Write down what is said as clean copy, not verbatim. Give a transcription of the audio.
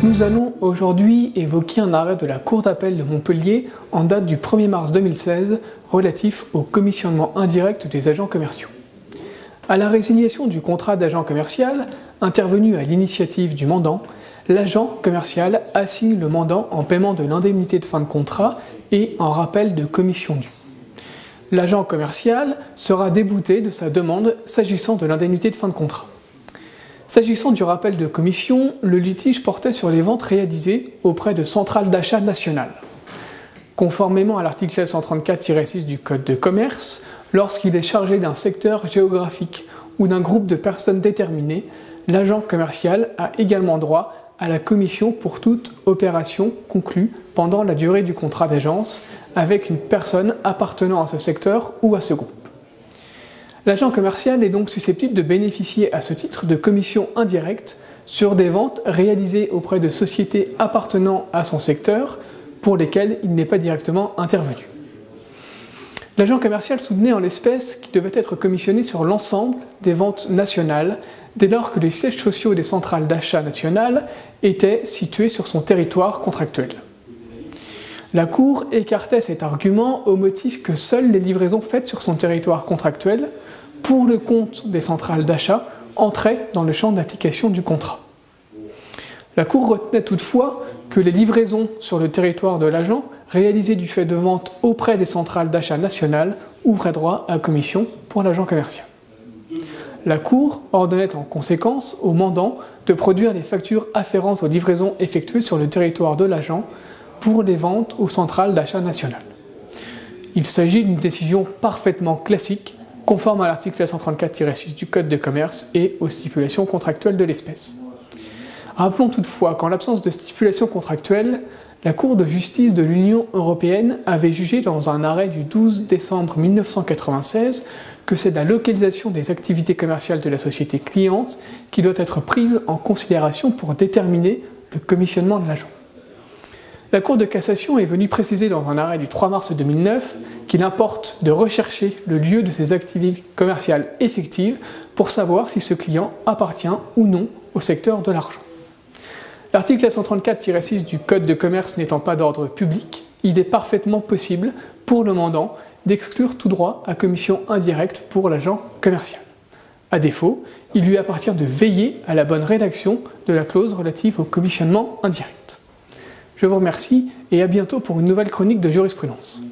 Nous allons aujourd'hui évoquer un arrêt de la Cour d'appel de Montpellier en date du 1er mars 2016 relatif au commissionnement indirect des agents commerciaux. À la résiliation du contrat d'agent commercial, intervenu à l'initiative du mandant, l'agent commercial assigne le mandant en paiement de l'indemnité de fin de contrat et en rappel de commission due. L'agent commercial sera débouté de sa demande s'agissant de l'indemnité de fin de contrat. S'agissant du rappel de commission, le litige portait sur les ventes réalisées auprès de centrales d'achat nationales. Conformément à l'article L134-6 du Code de commerce, lorsqu'il est chargé d'un secteur géographique ou d'un groupe de personnes déterminées, l'agent commercial a également droit à la commission pour toute opération conclue pendant la durée du contrat d'agence avec une personne appartenant à ce secteur ou à ce groupe. L'agent commercial est donc susceptible de bénéficier à ce titre de commissions indirectes sur des ventes réalisées auprès de sociétés appartenant à son secteur pour lesquelles il n'est pas directement intervenu. L'agent commercial soutenait en l'espèce qu'il devait être commissionné sur l'ensemble des ventes nationales dès lors que les sièges sociaux des centrales d'achat nationales étaient situés sur son territoire contractuel. La Cour écartait cet argument au motif que seules les livraisons faites sur son territoire contractuel, pour le compte des centrales d'achat, entraient dans le champ d'application du contrat. La Cour retenait toutefois que les livraisons sur le territoire de l'agent, réalisées du fait de ventes auprès des centrales d'achat nationales, ouvraient droit à commission pour l'agent commercial. La Cour ordonnait en conséquence au mandant de produire les factures afférentes aux livraisons effectuées sur le territoire de l'agent pour les ventes aux centrales d'achat nationales. Il s'agit d'une décision parfaitement classique, conforme à l'article 134-6 du Code de commerce et aux stipulations contractuelles de l'espèce. Rappelons toutefois qu'en l'absence de stipulation contractuelle, la Cour de justice de l'Union européenne avait jugé dans un arrêt du 12 décembre 1996 que c'est la localisation des activités commerciales de la société cliente qui doit être prise en considération pour déterminer le commissionnement de l'agent. La Cour de cassation est venue préciser dans un arrêt du 3 mars 2009 qu'il importe de rechercher le lieu de ses activités commerciales effectives pour savoir si ce client appartient ou non au secteur de l'argent. L'article 134-6 du Code de commerce n'étant pas d'ordre public, il est parfaitement possible pour le mandant d'exclure tout droit à commission indirecte pour l'agent commercial. À défaut, il lui appartient de veiller à la bonne rédaction de la clause relative au commissionnement indirect. Je vous remercie et à bientôt pour une nouvelle chronique de jurisprudence.